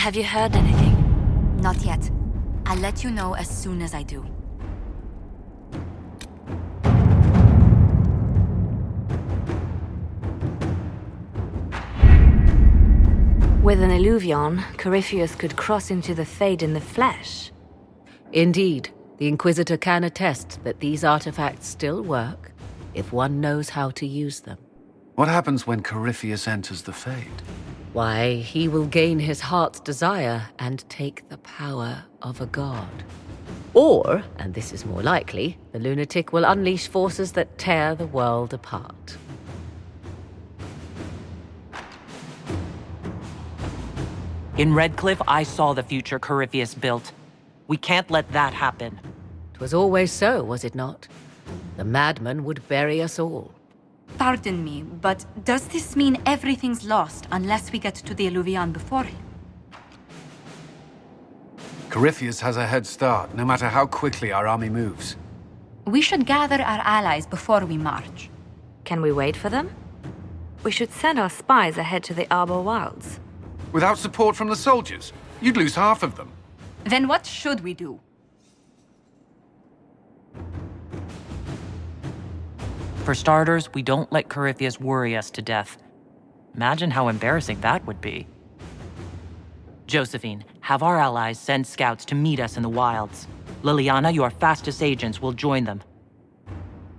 Have you heard anything? Not yet. I'll let you know as soon as I do. With an Illuvion, Corypheus could cross into the Fade in the flesh. Indeed, the Inquisitor can attest that these artifacts still work if one knows how to use them. What happens when Corypheus enters the Fade? Why, he will gain his heart's desire and take the power of a god. Or, and this is more likely, the lunatic will unleash forces that tear the world apart. In Redcliffe, I saw the future Corypheus built. We can't let that happen. 'Twas always so, was it not? The madman would bury us all. Pardon me, but does this mean everything's lost unless we get to the Illuvion before him? Corypheus has a head start, no matter how quickly our army moves. We should gather our allies before we march. Can we wait for them? We should send our spies ahead to the Arbor Wilds. Without support from the soldiers, you'd lose half of them. Then what should we do? For starters, we don't let Corypheus worry us to death. Imagine how embarrassing that would be. Josephine, have our allies send scouts to meet us in the wilds. Liliana, your fastest agents, will join them.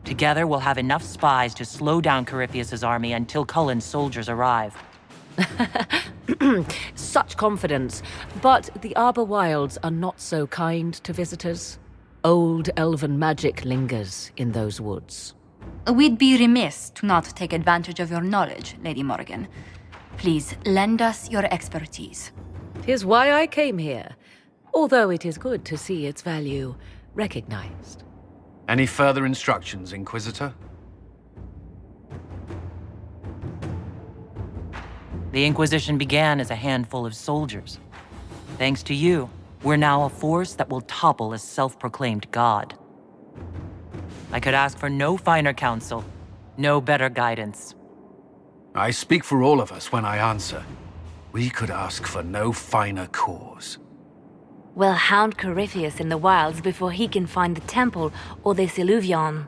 Together, we'll have enough spies to slow down Corypheus's army until Cullen's soldiers arrive. Such confidence. But the Arbor Wilds are not so kind to visitors. Old elven magic lingers in those woods. We'd be remiss to not take advantage of your knowledge, Lady Morgan. Please, lend us your expertise. 'Tis why I came here, although it is good to see its value recognized. Any further instructions, Inquisitor? The Inquisition began as a handful of soldiers. Thanks to you, we're now a force that will topple a self-proclaimed god. I could ask for no finer counsel, no better guidance. I speak for all of us when I answer. We could ask for no finer cause. We'll hound Corypheus in the wilds before he can find the temple or this Illuvion.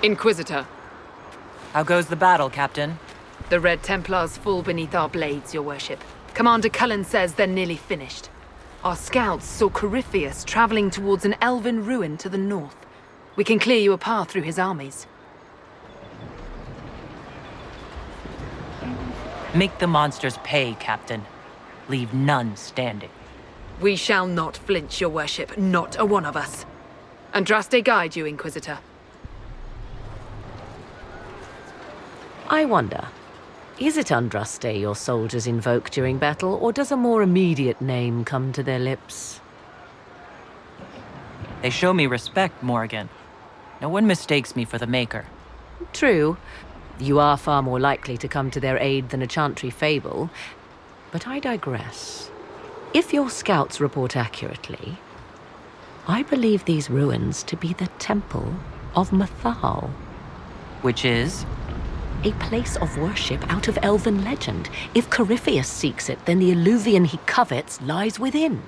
Inquisitor, How goes the battle, Captain? the Red Templars fall beneath our blades, your worship. Commander Cullen says they're nearly finished. Our scouts saw Corypheus traveling towards an elven ruin to the north. We can clear you a path through his armies. Make the monsters pay, Captain. Leave none standing. We shall not flinch, your worship, not a one of us. Andraste guide you, Inquisitor. I wonder, is it Andraste your soldiers invoke during battle, or does a more immediate name come to their lips? They show me respect, Morrigan. No one mistakes me for the Maker. True, you are far more likely to come to their aid than a chantry fable, but I digress. If your scouts report accurately, I believe these ruins to be the Temple of Mathal. Which is? A place of worship out of elven legend. If Corypheus seeks it, then the alluvion he covets lies within.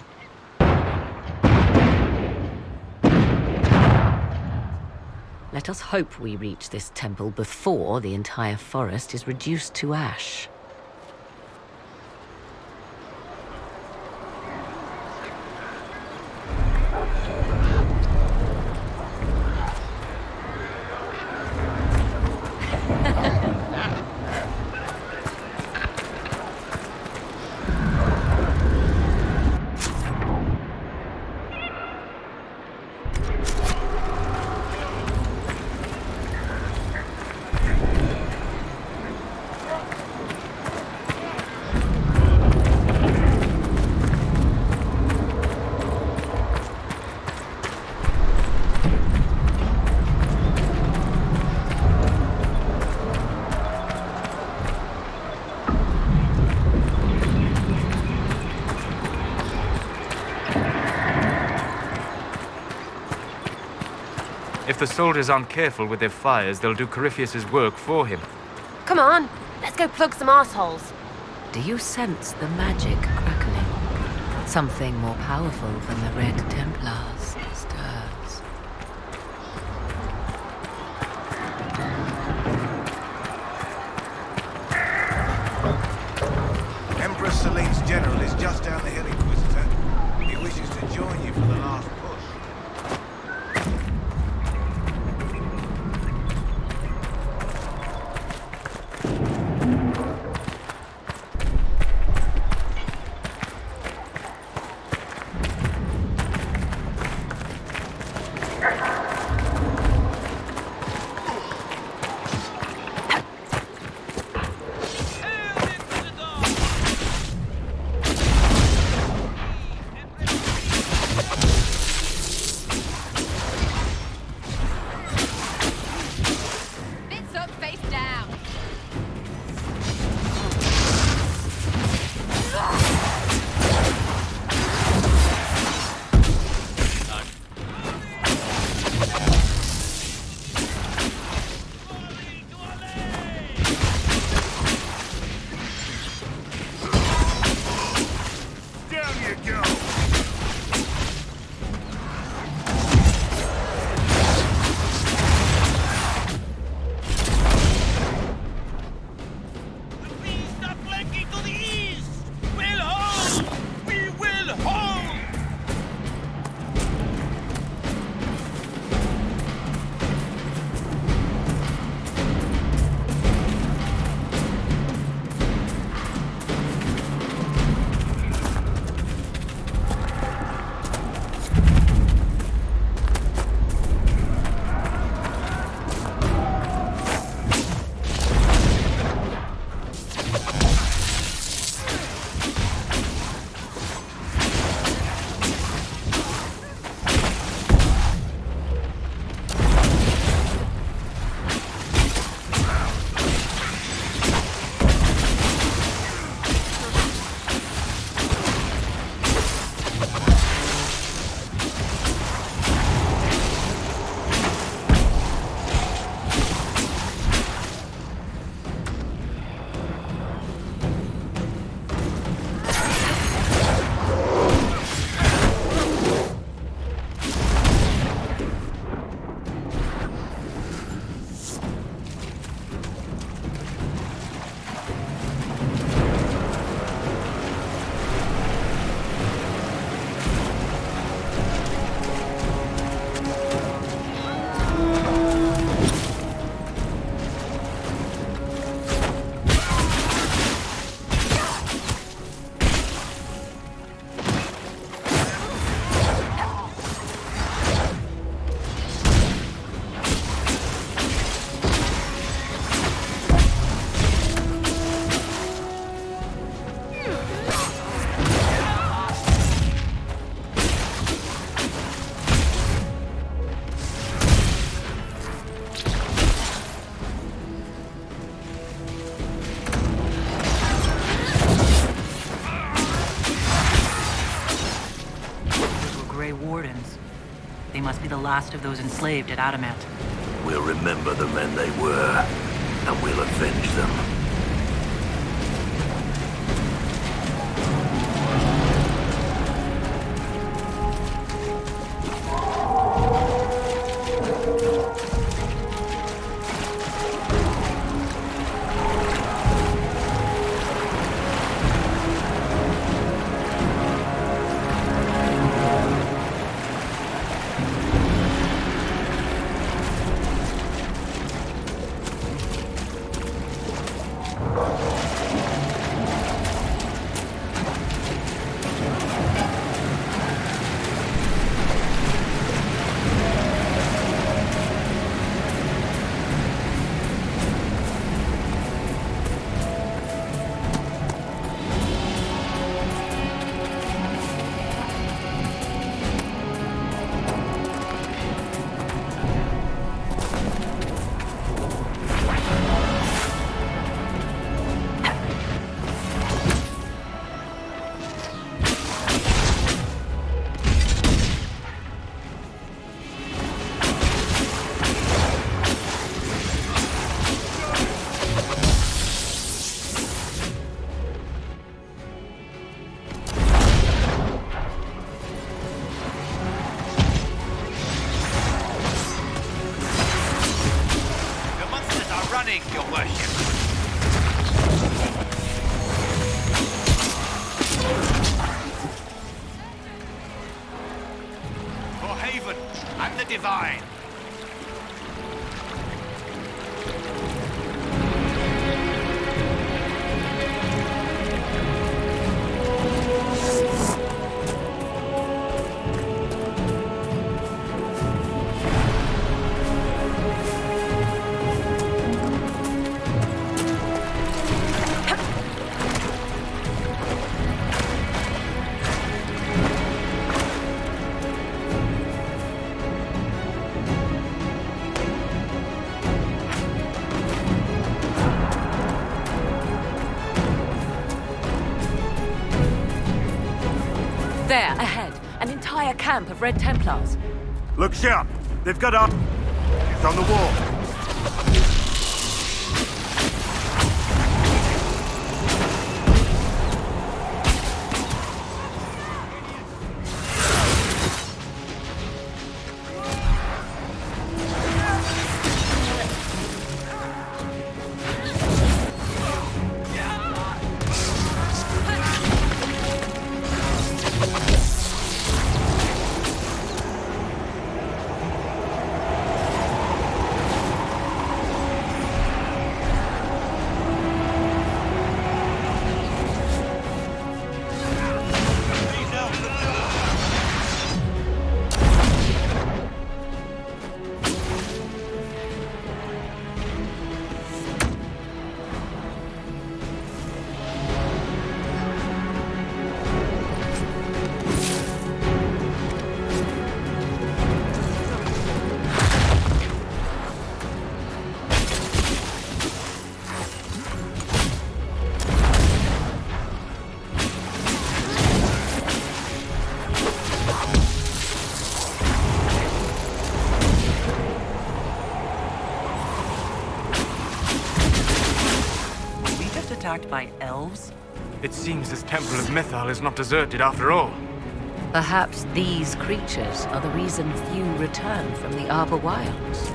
Let us hope we reach this temple before the entire forest is reduced to ash. If the soldiers aren't careful with their fires, they'll do Corypheus's work for him. Come on, let's go plug some assholes. Do you sense the magic crackling? Something more powerful than the Red Templars stirs. Empress Celine's general is just down the hill, Inquisitor. He wishes to join you for the last push. Bits up, face down. last of those enslaved at Adamant. We'll remember the men they were, and we'll avenge them. Your worship. For Haven and the Divine. There, ahead, an entire camp of Red Templars. Look sharp! They've got our... It's on the wall. Attacked by elves? It seems this Temple of Mythal is not deserted after all. Perhaps these creatures are the reason few return from the Arbor Wilds.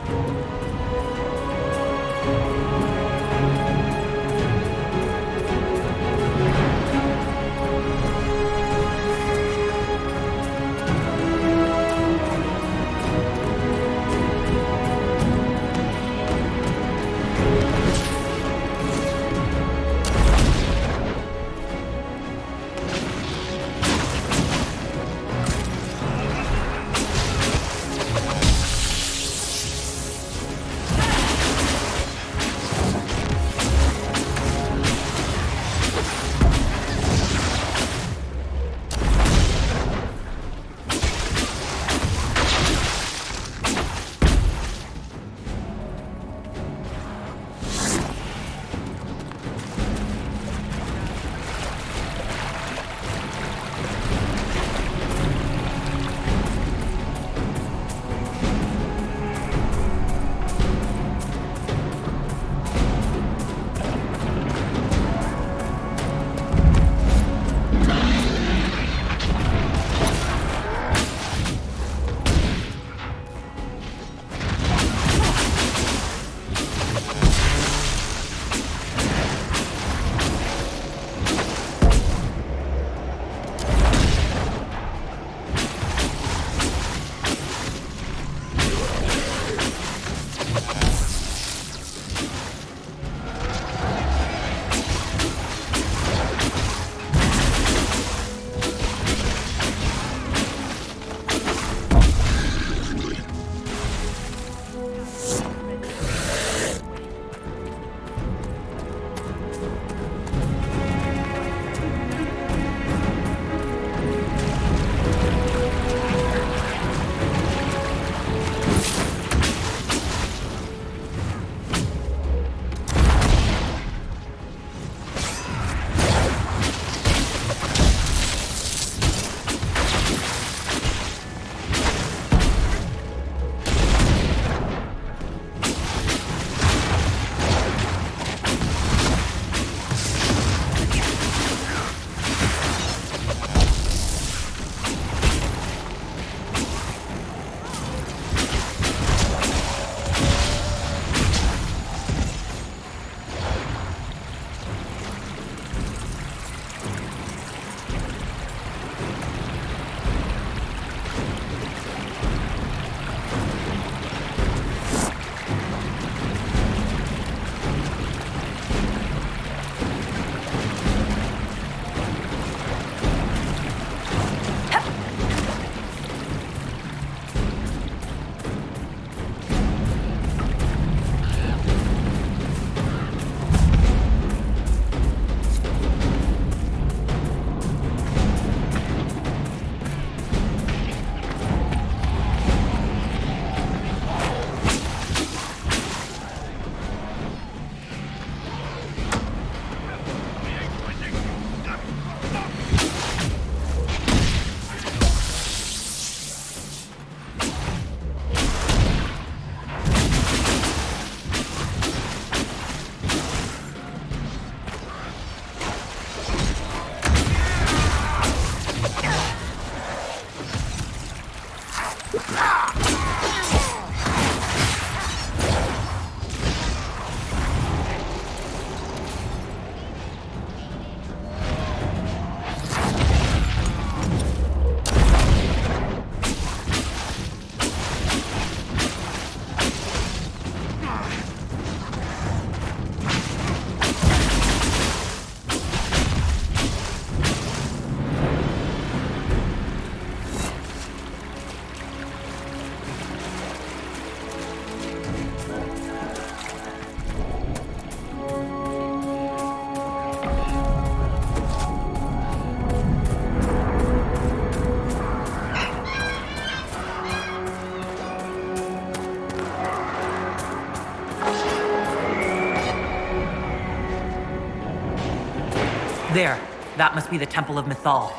There. That must be the Temple of Mythal.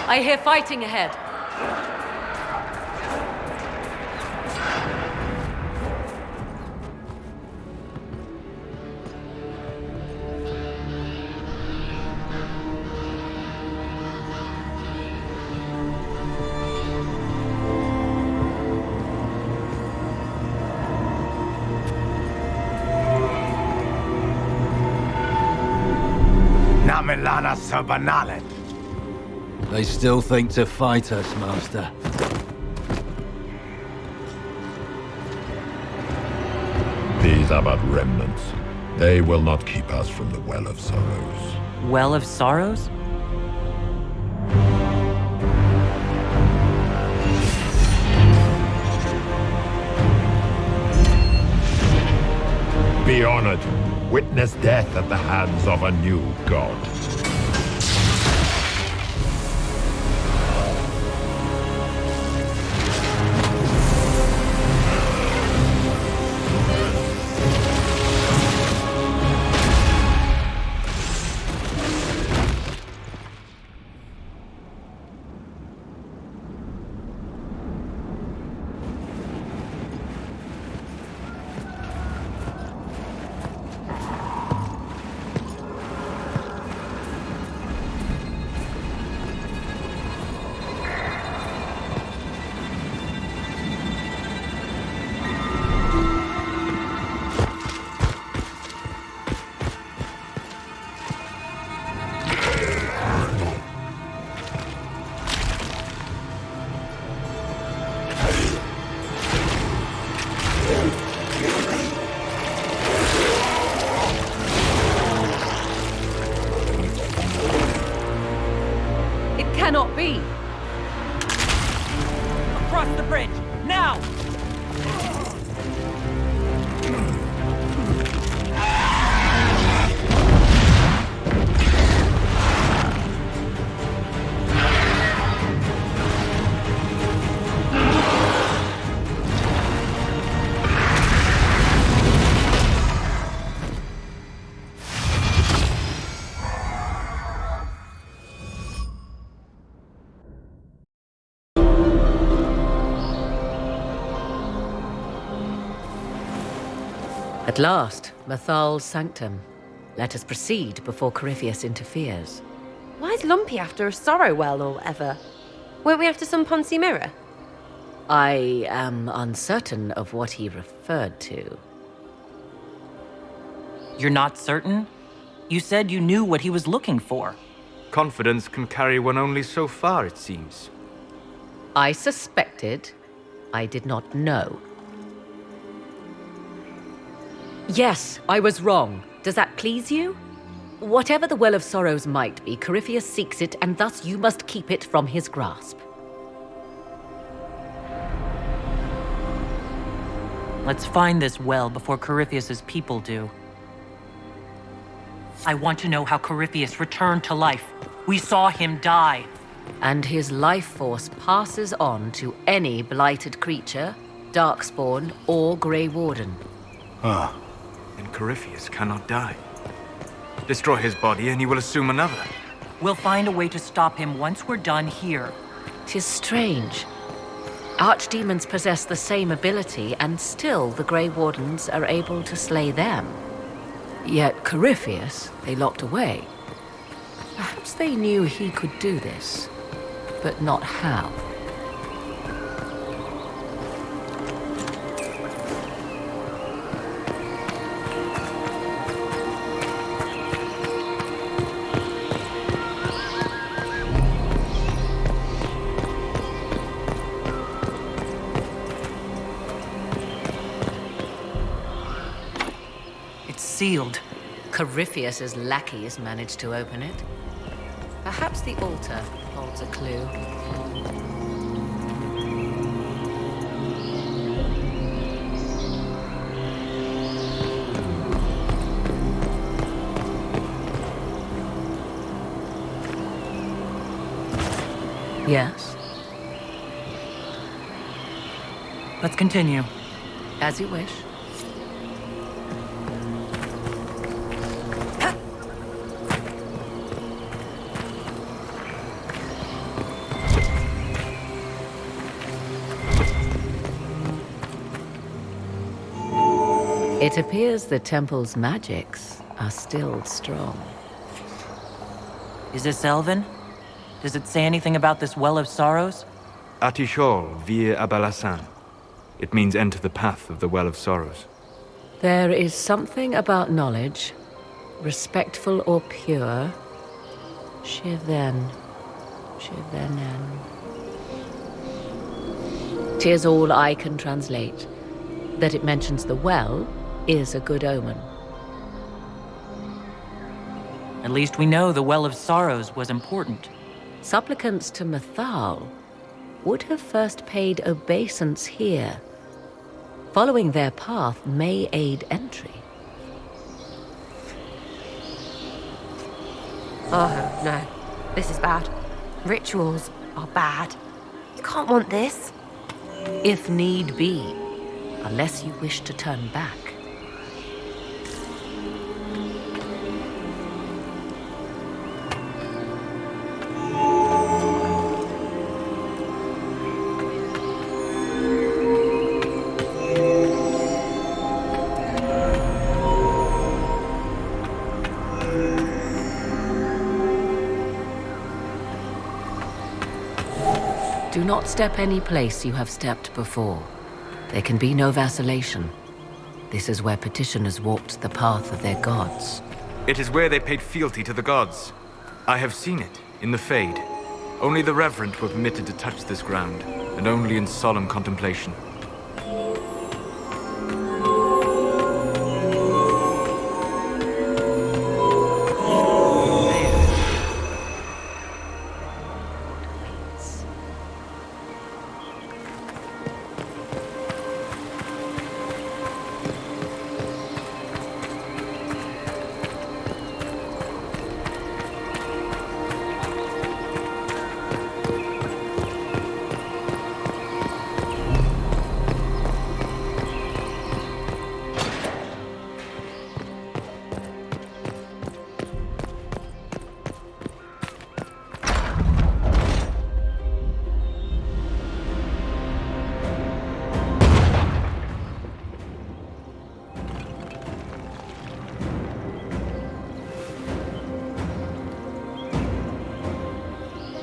I hear fighting ahead. Namilana Sabanalet. They still think to fight us, Master. These are but remnants. They will not keep us from the Well of Sorrows. Well of Sorrows? Be honored. Witness death at the hands of a new god. Cannot be. Across the bridge, now! At last, Mythal's sanctum. Let us proceed before Corypheus interferes. Why is Lumpy after a sorrow well or whatever? Weren't we after some Ponzi mirror? I am uncertain of what he referred to. You're not certain? You said you knew what he was looking for. Confidence can carry one only so far, it seems. I suspected. I did not know. Yes, I was wrong. Does that please you? Whatever the Well of Sorrows might be, Corypheus seeks it, and thus you must keep it from his grasp. Let's find this well before Corypheus's people do. I want to know how Corypheus returned to life. We saw him die. And his life force passes on to any blighted creature, darkspawn, or Grey Warden. Ah. And Corypheus cannot die. Destroy his body and he will assume another. We'll find a way to stop him once we're done here. 'Tis strange. Archdemons possess the same ability, and still the Grey Wardens are able to slay them. Yet Corypheus they locked away. Perhaps they knew he could do this, but not how. Sealed. Corypheus's lackeys managed to open it. Perhaps the altar holds a clue. Yes? Let's continue. As you wish. It appears the temple's magics are still strong. Is this Elven? Does it say anything about this Well of Sorrows? Atishol vir Abalasan. It means enter the path of the Well of Sorrows. There is something about knowledge, respectful or pure. Shiven. Shivenen. 'Tis all I can translate. That it mentions the well is a good omen. At least we know the Well of Sorrows was important. Supplicants to Mathal would have first paid obeisance here. Following their path may aid entry. Oh, no. This is bad. Rituals are bad. You can't want this. If need be, unless you wish to turn back. Do not step any place you have stepped before. There can be no vacillation. This is where petitioners walked the path of their gods. It is where they paid fealty to the gods. I have seen it, in the Fade. Only the reverent were permitted to touch this ground, and only in solemn contemplation.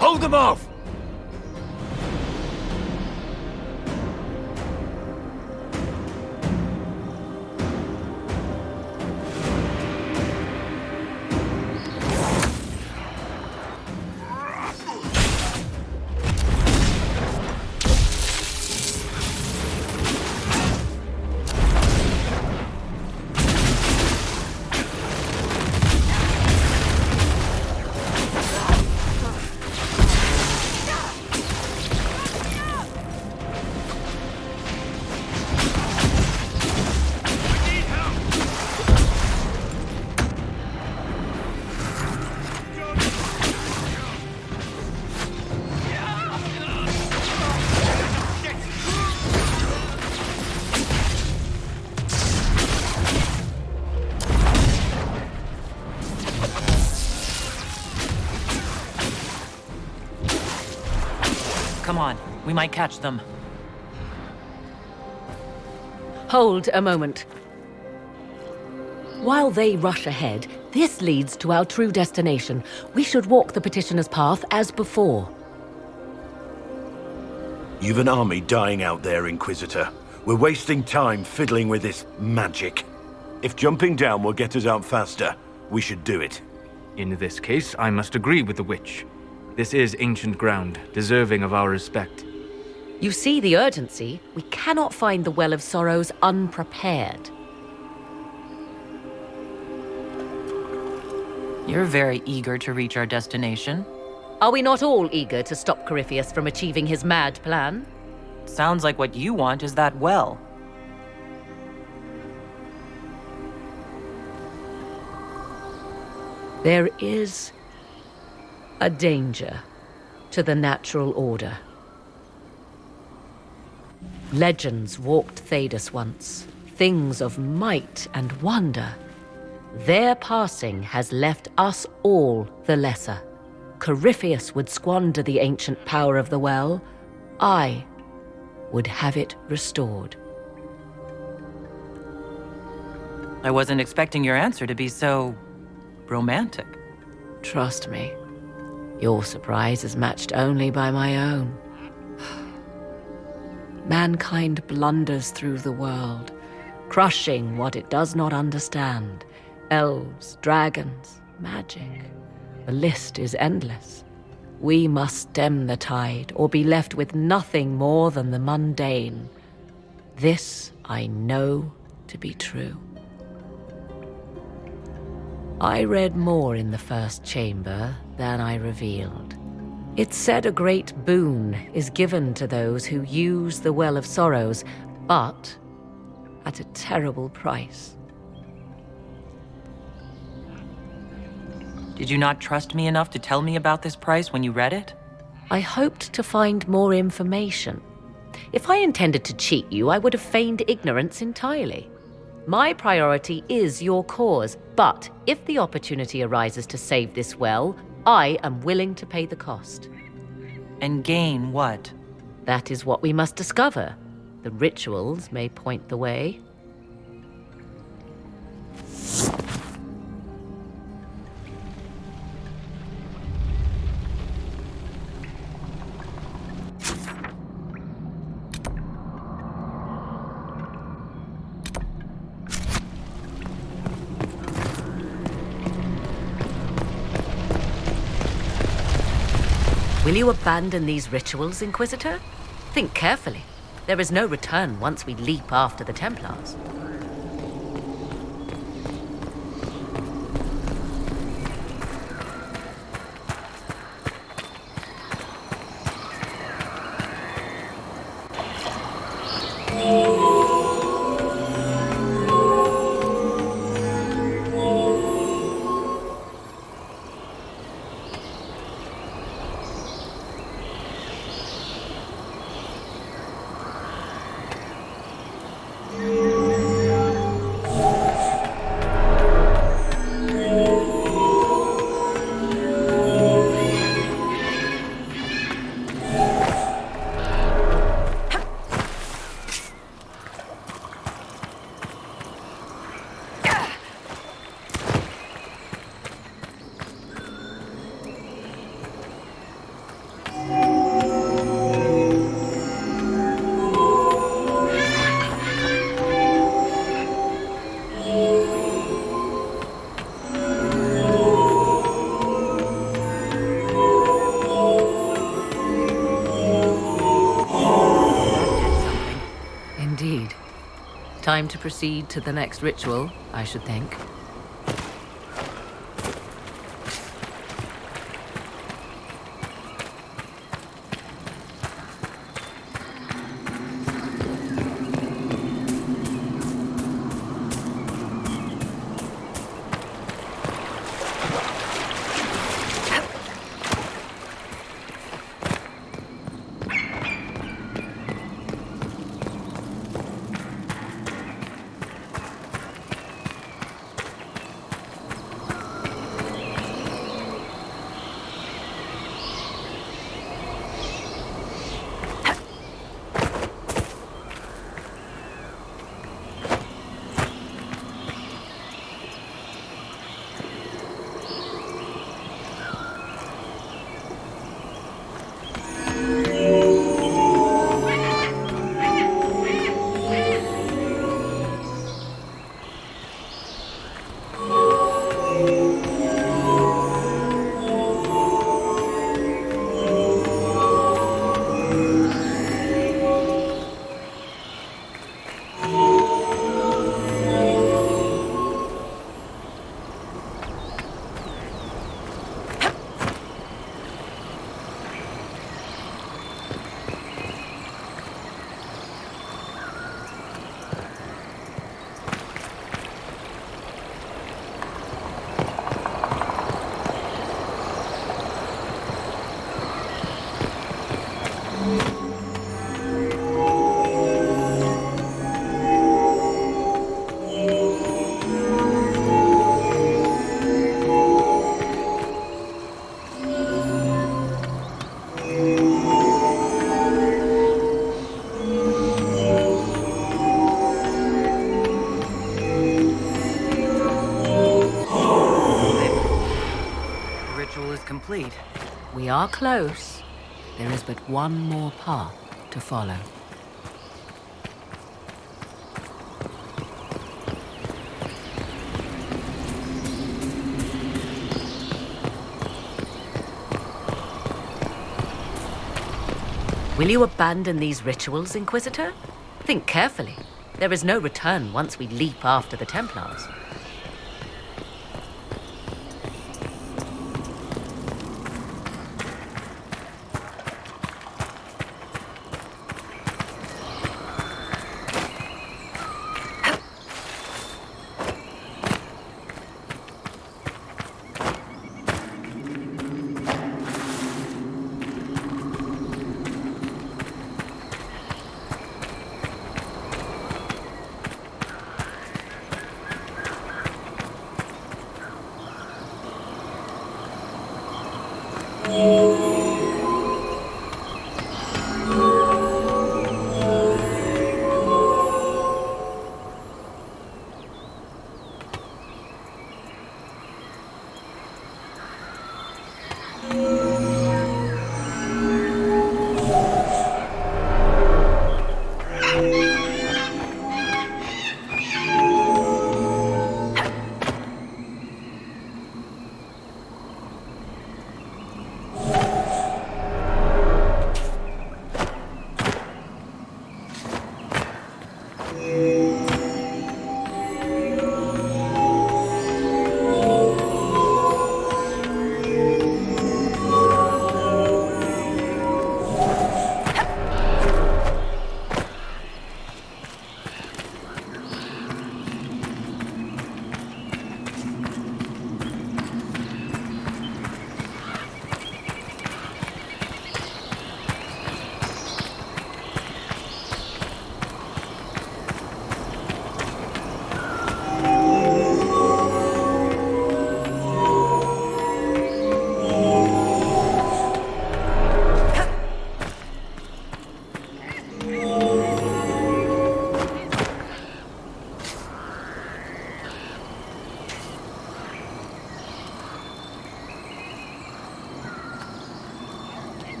Hold them off! Come on, we might catch them. Hold a moment. While they rush ahead, this leads to our true destination. We should walk the petitioner's path as before. You've an army dying out there, Inquisitor. We're wasting time fiddling with this magic. If jumping down will get us out faster, we should do it. In this case, I must agree with the witch. This is ancient ground, deserving of our respect. You see the urgency? We cannot find the Well of Sorrows unprepared. You're very eager to reach our destination. Are we not all eager to stop Corypheus from achieving his mad plan? Sounds like what you want is that well. There is a danger to the natural order. Legends walked Thedas once, things of might and wonder. Their passing has left us all the lesser. Corypheus would squander the ancient power of the well. I would have it restored. I wasn't expecting your answer to be so romantic. Trust me, your surprise is matched only by my own. Mankind blunders through the world, crushing what it does not understand. Elves, dragons, magic. The list is endless. We must stem the tide, or be left with nothing more than the mundane. This I know to be true. I read more in the first chamber than I revealed. It said a great boon is given to those who use the Well of Sorrows, but at a terrible price. Did you not trust me enough to tell me about this price when you read it? I hoped to find more information. If I intended to cheat you, I would have feigned ignorance entirely. My priority is your cause, but if the opportunity arises to save this well, I am willing to pay the cost. And gain what? That is what we must discover. The rituals may point the way. Will you abandon these rituals, Inquisitor? Think carefully. There is no return once we leap after the Templars. Indeed. Time to proceed to the next ritual, I should think. We are close. There is but one more path to follow. Will you abandon these rituals, Inquisitor? Think carefully. There is no return once we leap after the Templars.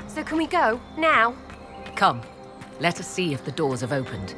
So can we go? Now? Come, let us see if the doors have opened.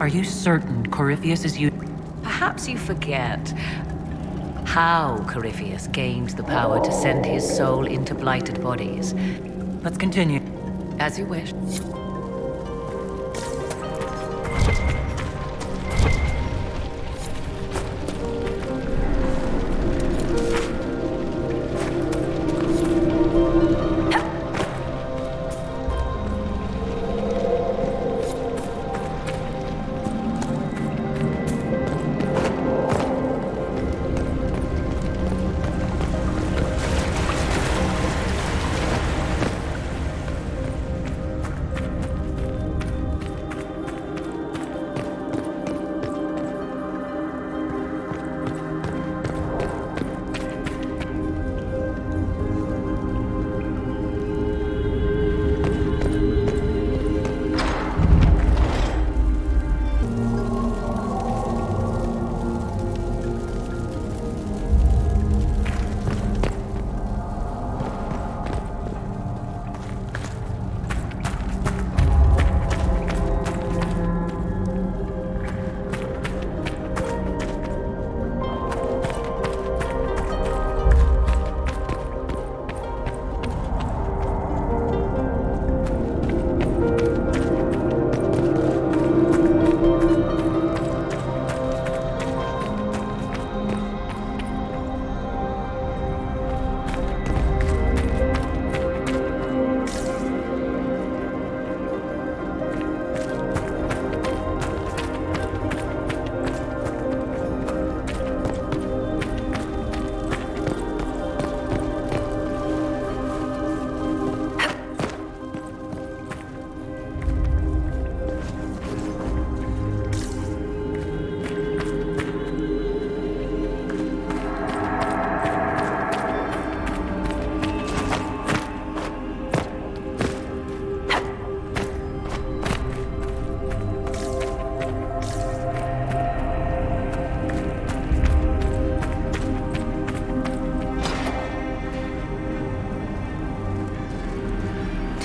Are you certain Corypheus is you? Perhaps you forget how Corypheus gained the power to send his soul into blighted bodies. Let's continue. As you wish.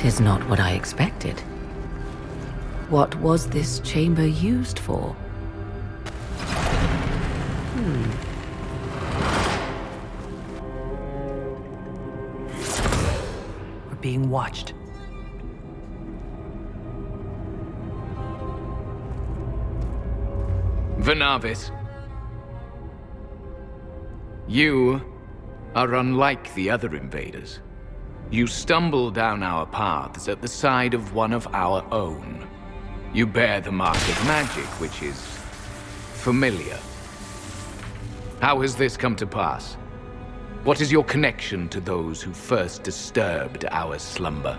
Is not what I expected. What was this chamber used for? We're being watched. Venavis, you are unlike the other invaders. You stumble down our paths at the side of one of our own. You bear the mark of magic, which is familiar. How has this come to pass? What is your connection to those who first disturbed our slumber?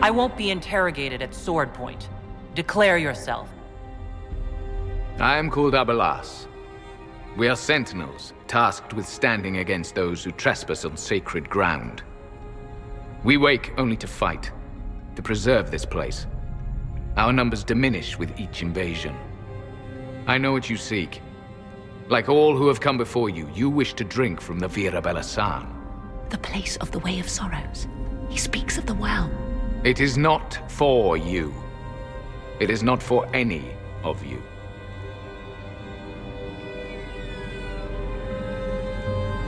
I won't be interrogated at sword point. Declare yourself. I am called Abelas. We are sentinels, tasked with standing against those who trespass on sacred ground. We wake only to fight, to preserve this place. Our numbers diminish with each invasion. I know what you seek. Like all who have come before you, you wish to drink from the Vira Belasan. The place of the Way of Sorrows. He speaks of the well. It is not for you. It is not for any of you.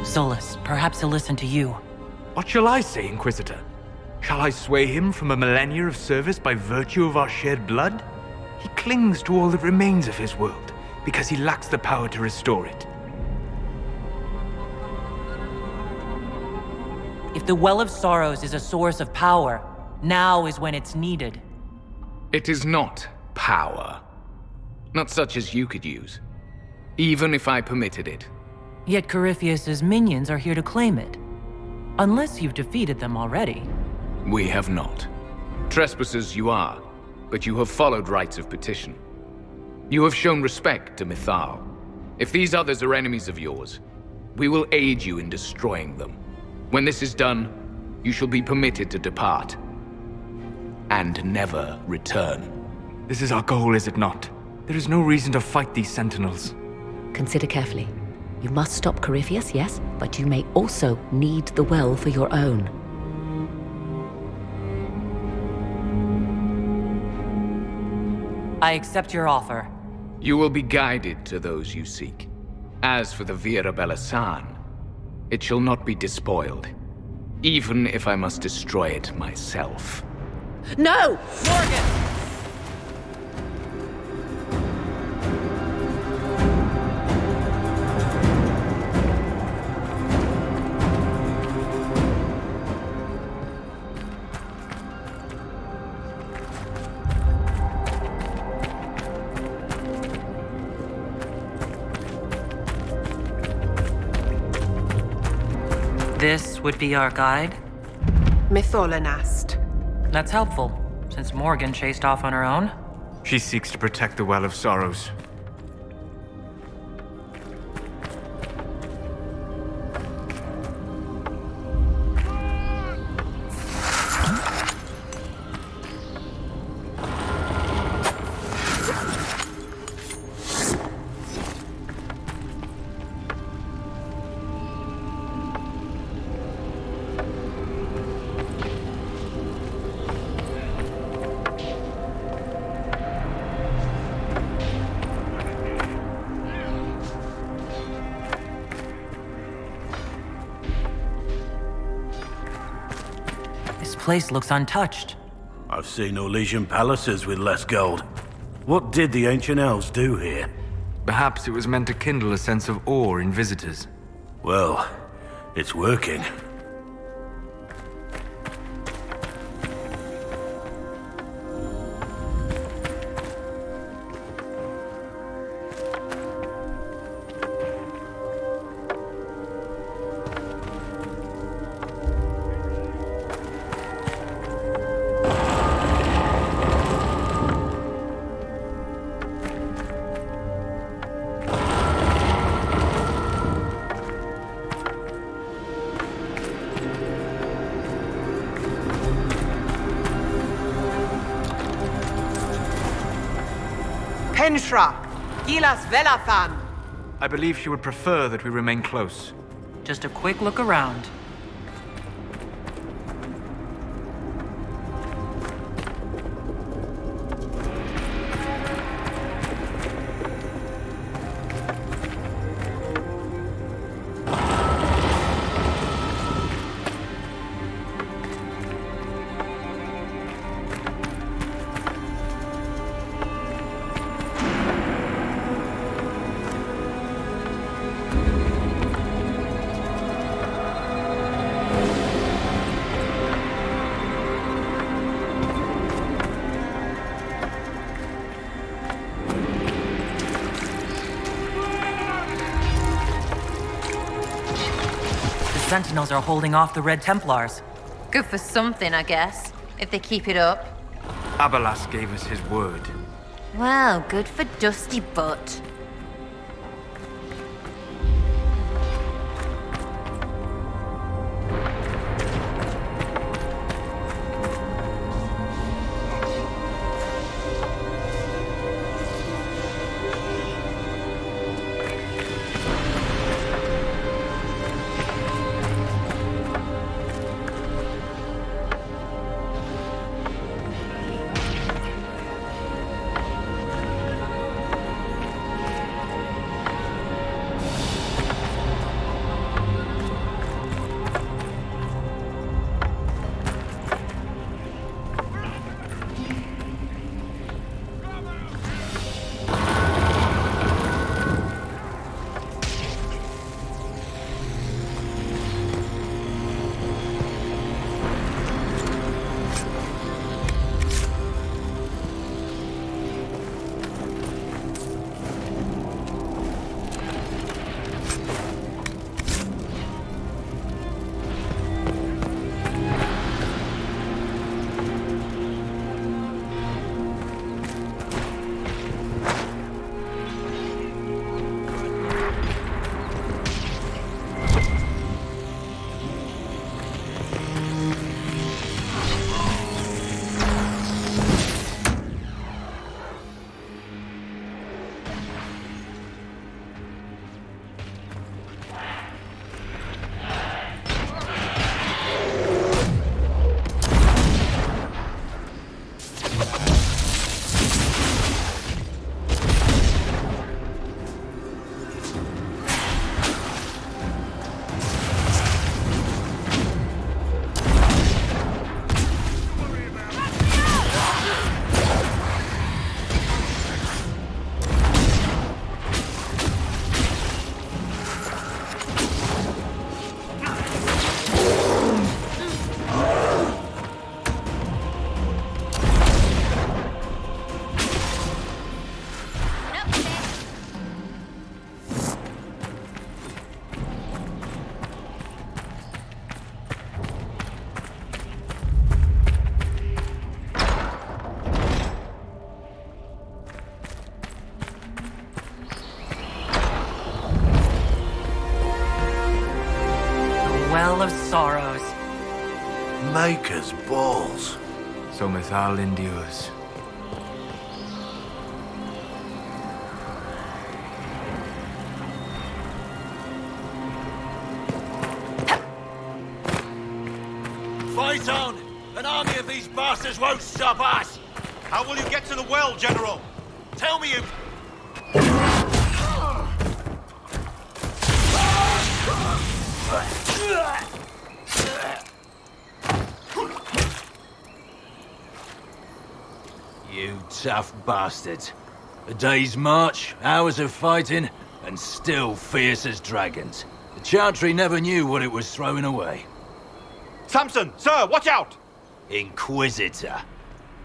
Solus, perhaps he'll listen to you. What shall I say, Inquisitor? Shall I sway him from a millennia of service by virtue of our shared blood? He clings to all that remains of his world, because he lacks the power to restore it. If the Well of Sorrows is a source of power, now is when it's needed. It is not power. Not such as you could use. Even if I permitted it. Yet Corypheus's minions are here to claim it. Unless you've defeated them already. We have not. Trespassers you are, but you have followed rites of petition. You have shown respect to Mythal. If these others are enemies of yours, we will aid you in destroying them. When this is done, you shall be permitted to depart. And never return. This is our goal, is it not? There is no reason to fight these sentinels. Consider carefully. You must stop Corypheus, yes, but you may also need the well for your own. I accept your offer. You will be guided to those you seek. As for the Via Bella, it shall not be despoiled, even if I must destroy it myself. No! Morgan! This would be our guide? Mytholanast. That's helpful, since Morgan chased off on her own. She seeks to protect the Well of Sorrows. This place looks untouched. I've seen Orlesian palaces with less gold. What did the ancient elves do here? Perhaps it was meant to kindle a sense of awe in visitors. Well, it's working. Penshra! Gilas Velathan! I believe she would prefer that we remain close. Just a quick look around. Sentinels are holding off the Red Templars. Good for something, I guess, if they keep it up. Abalas gave us his word. Well, good for Dusty Butt. sorrows. Maker's balls. So Mithal endures. Fight on! An army of these bastards won't stop us! How will you get to the well, General? Tell me you... You tough bastards. A day's march, hours of fighting, and still fierce as dragons. The Chantry never knew what it was throwing away. Samson, sir, watch out! Inquisitor.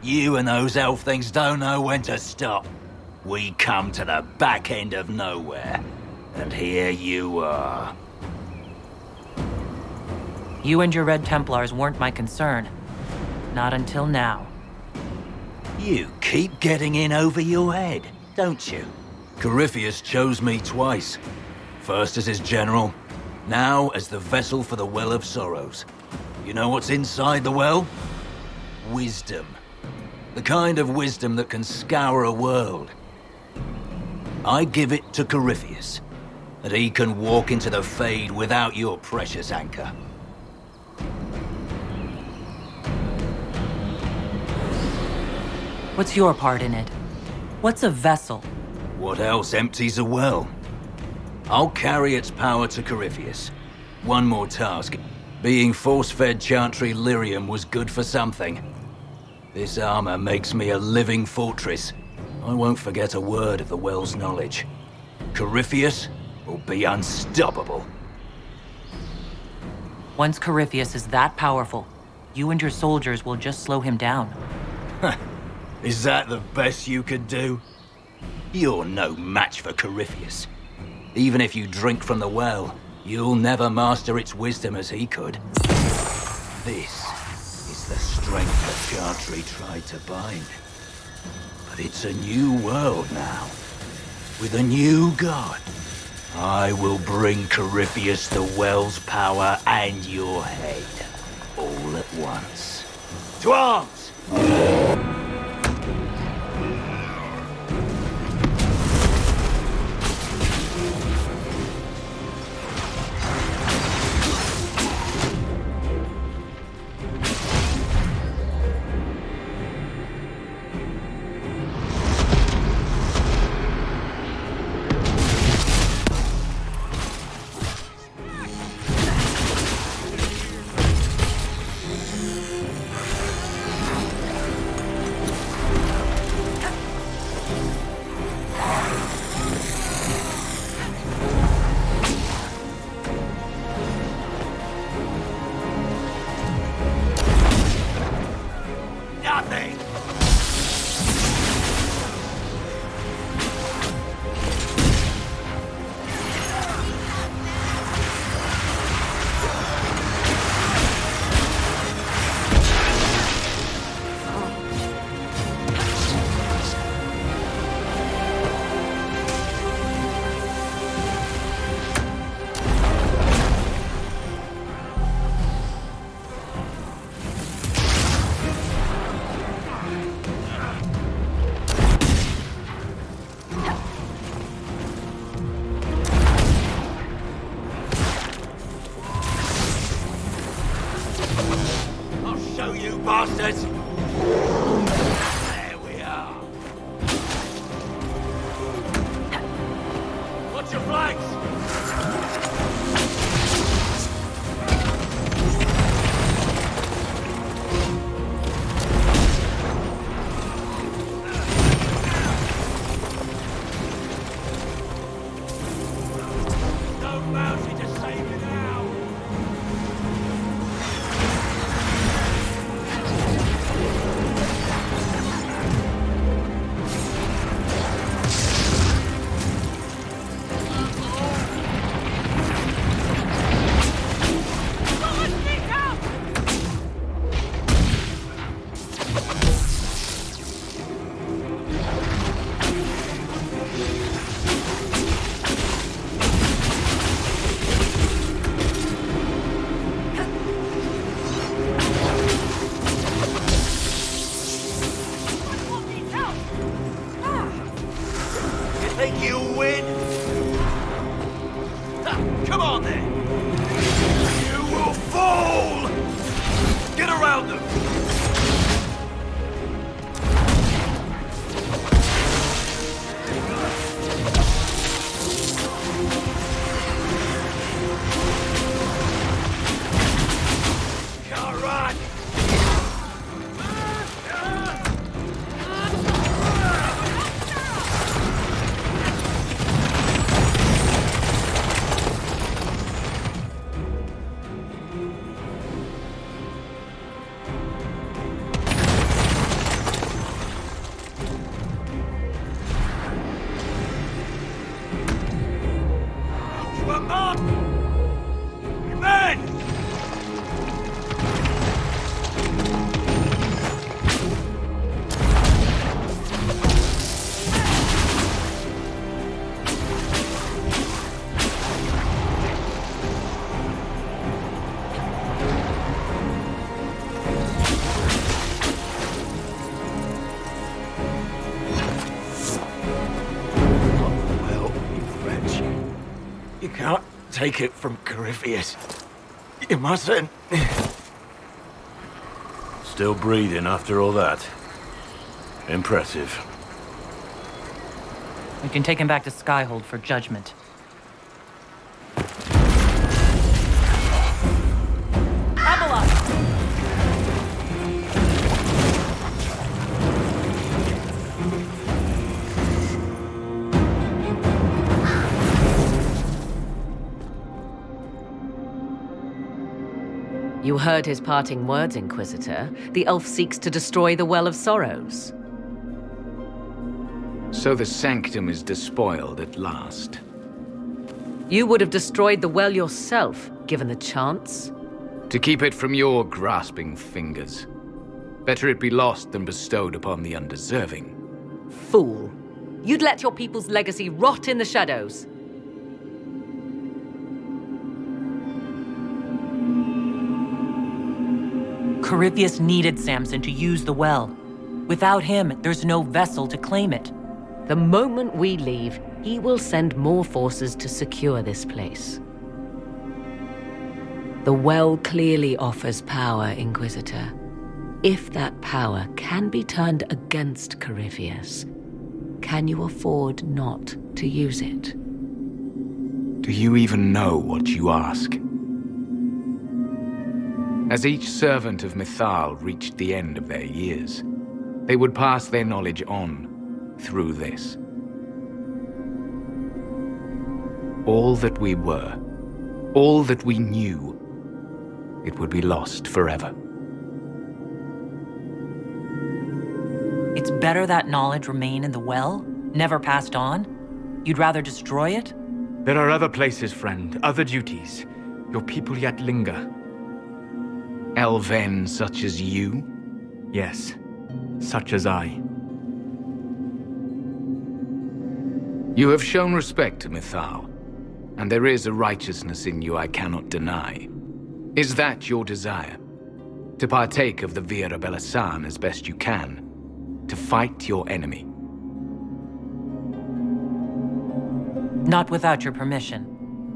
You and those elf things don't know when to stop. We come to the back end of nowhere. And here you are. You and your Red Templars weren't my concern. Not until now. You keep getting in over your head, don't you? Corypheus chose me twice. First as his general, now as the vessel for the Well of Sorrows. You know what's inside the well? Wisdom. The kind of wisdom that can scour a world. I give it to Corypheus, that he can walk into the Fade without your precious anchor. What's your part in it? What's a vessel? What else empties a well? I'll carry its power to Corypheus. One more task. Being force-fed Chantry lyrium was good for something. This armor makes me a living fortress. I won't forget a word of the well's knowledge. Corypheus will be unstoppable. Once Corypheus is that powerful, you and your soldiers will just slow him down. Is that the best you could do? You're no match for Corypheus. Even if you drink from the well, you'll never master its wisdom as he could. This is the strength that Chantry tried to bind. But it's a new world now, with a new god. I will bring Corypheus the well's power and your head, all at once. To arms! think you'll win? Come on then! You will fall! Get around them! Can't run! Come on! Men! Well, you French. You can't take it from Corypheus. You mustn't. Still breathing after all that. Impressive. We can take him back to Skyhold for judgment. You heard his parting words, Inquisitor. The elf seeks to destroy the Well of Sorrows. So the sanctum is despoiled at last. You would have destroyed the well yourself, given the chance. To keep it from your grasping fingers. Better it be lost than bestowed upon the undeserving. Fool. You'd let your people's legacy rot in the shadows. Corypheus needed Samson to use the well. Without him, there's no vessel to claim it. The moment we leave, he will send more forces to secure this place. The well clearly offers power, Inquisitor. If that power can be turned against Corypheus, can you afford not to use it? Do you even know what you ask? As each servant of Mythal reached the end of their years, they would pass their knowledge on through this. All that we were, all that we knew, it would be lost forever. It's better that knowledge remain in the well, never passed on? You'd rather destroy it? There are other places, friend, other duties. Your people yet linger. Elven such as you? Yes, such as I. You have shown respect to Mythal, and there is a righteousness in you I cannot deny. Is that your desire? To partake of the Vira Belasan as best you can? To fight your enemy? Not without your permission.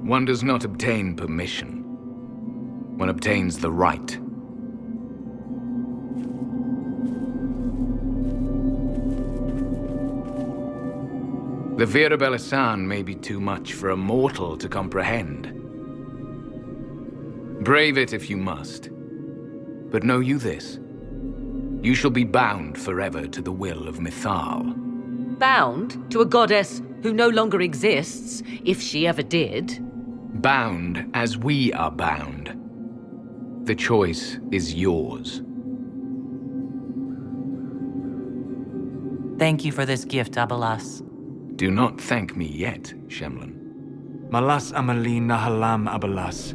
One does not obtain permission. One obtains the right. The Vira Belasan may be too much for a mortal to comprehend. Brave it if you must. But know you this. You shall be bound forever to the will of Mythal. Bound to a goddess who no longer exists, if she ever did. Bound as we are bound. The choice is yours. Thank you for this gift, Abalas. Do not thank me yet, Shemlin. Malas Amali Nahalam Abalas.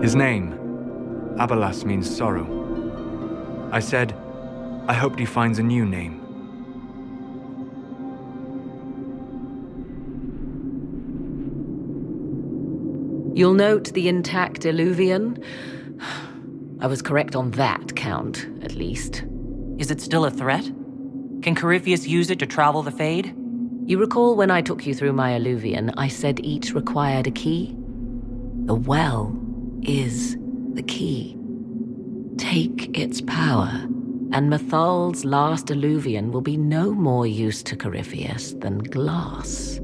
His name, Abalas, means sorrow. I said, I hoped he finds a new name. You'll note the intact Illuvian. I was correct on that count, at least. Is it still a threat? Can Corypheus use it to travel the Fade? You recall when I took you through my Illuvian, I said each required a key? The well is the key. Take its power, and Mathal's last Illuvian will be no more use to Corypheus than glass.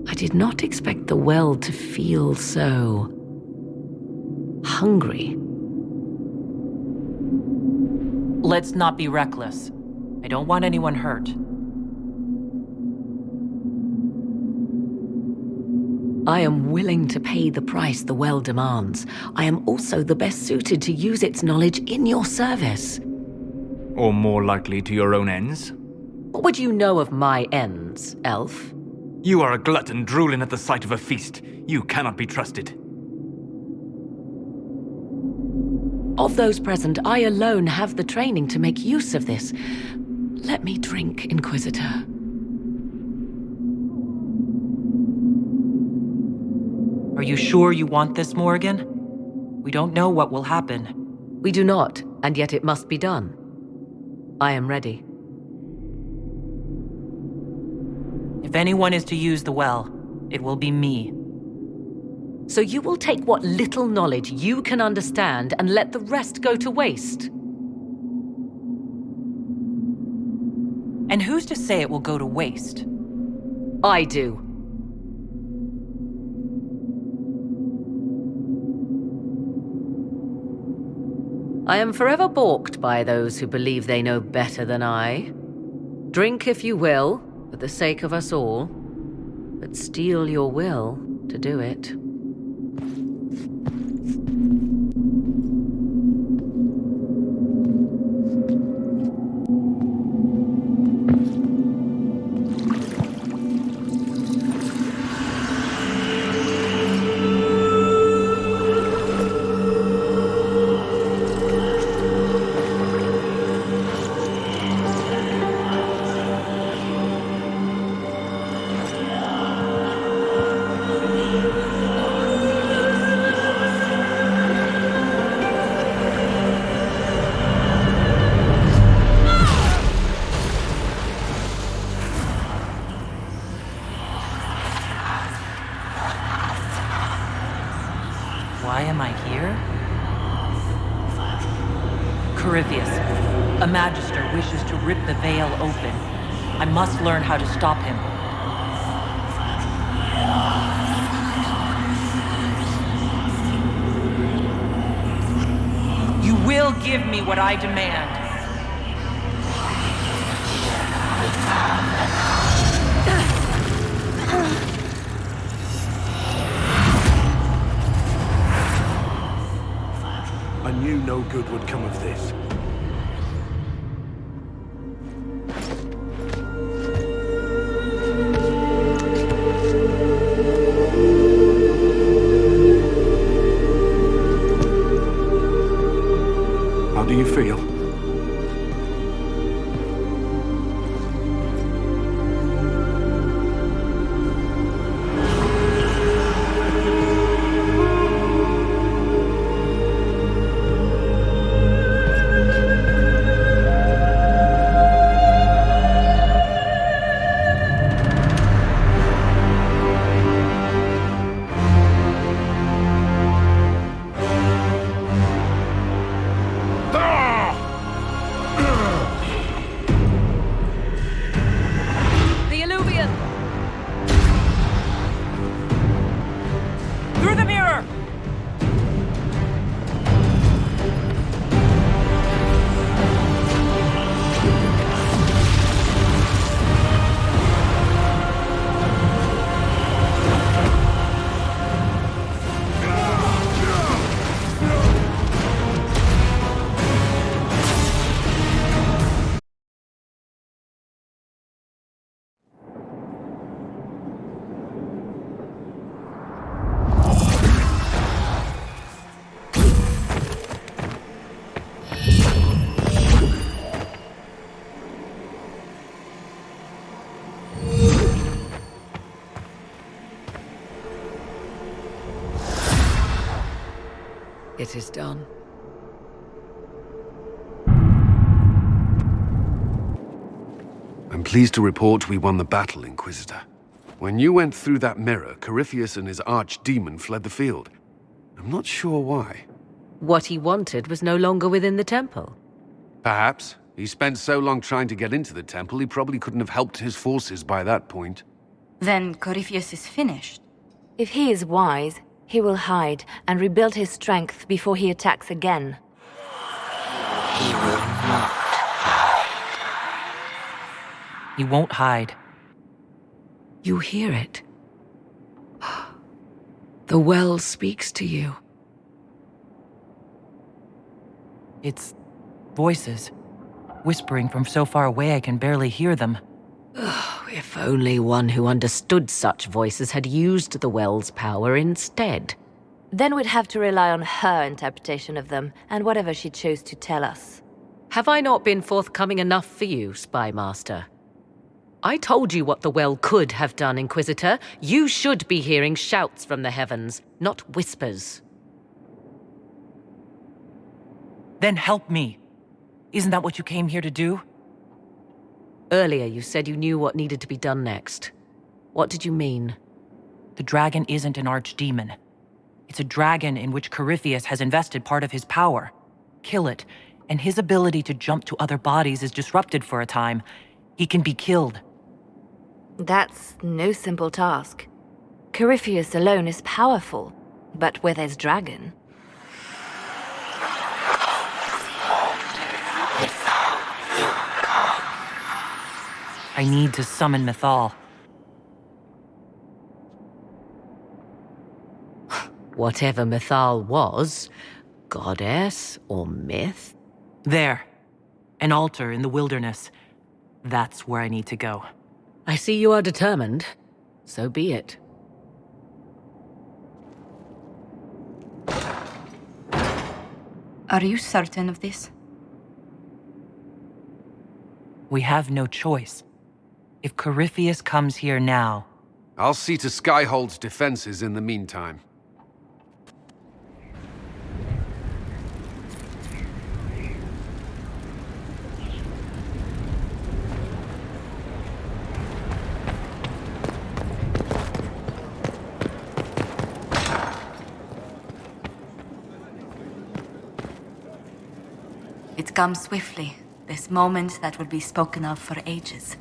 I did not expect the well to feel so hungry. Let's not be reckless. I don't want anyone hurt. I am willing to pay the price the well demands. I am also the best suited to use its knowledge in your service. Or more likely to your own ends? What would you know of my ends, elf? You are a glutton drooling at the sight of a feast. You cannot be trusted. Of those present, I alone have the training to make use of this. Let me drink, Inquisitor. Are you sure you want this, Morrigan? We don't know what will happen. We do not, and yet it must be done. I am ready. If anyone is to use the well, it will be me. So you will take what little knowledge you can understand and let the rest go to waste? And who's to say it will go to waste? I do. I am forever balked by those who believe they know better than I. Drink if you will, for the sake of us all, but steel your will to do it. Why am I here? Corypheus, a Magister wishes to rip the veil open. I must learn how to stop him. You will give me what I demand. I knew no good would come of this. How do you feel? It is done. I'm pleased to report we won the battle, Inquisitor. When you went through that mirror, Corypheus and his archdemon fled the field. I'm not sure why. What he wanted was no longer within the temple. Perhaps. He spent so long trying to get into the temple, he probably couldn't have helped his forces by that point. Then Corypheus is finished. If he is wise, he will hide and rebuild his strength before he attacks again. He will not hide. He won't hide. You hear it. The well speaks to you. It's voices. Whispering from so far away I can barely hear them. If only one who understood such voices had used the well's power instead. Then we'd have to rely on her interpretation of them, and whatever she chose to tell us. Have I not been forthcoming enough for you, Spy Master? I told you what the well could have done, Inquisitor. You should be hearing shouts from the heavens, not whispers. Then help me. Isn't that what you came here to do? Earlier you said you knew what needed to be done next. What did you mean? The dragon isn't an archdemon. It's a dragon in which Corypheus has invested part of his power. Kill it, and his ability to jump to other bodies is disrupted for a time. He can be killed. That's no simple task. Corypheus alone is powerful, but where there's dragon... I need to summon Mythal. Whatever Mythal was, goddess or myth? There. An altar in the wilderness. That's where I need to go. I see you are determined. So be it. Are you certain of this? We have no choice. If Corypheus comes here now... I'll see to Skyhold's defenses in the meantime. It comes swiftly, this moment that will be spoken of for ages.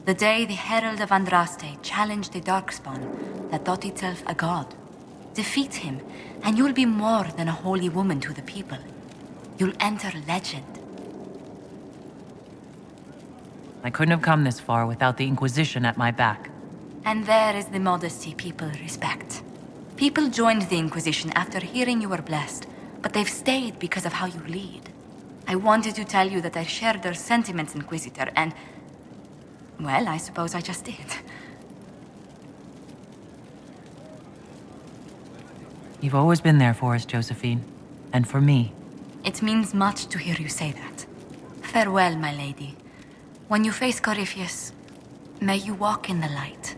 The day the Herald of Andraste challenged the Darkspawn that thought itself a god. Defeat him, and you'll be more than a holy woman to the people. You'll enter legend. I couldn't have come this far without the Inquisition at my back. And there is the modesty people respect. People joined the Inquisition after hearing you were blessed, but they've stayed because of how you lead. I wanted to tell you that I shared their sentiments, Inquisitor, and... well, I suppose I just did. You've always been there for us, Josephine. And for me. It means much to hear you say that. Farewell, my lady. When you face Corypheus, may you walk in the light.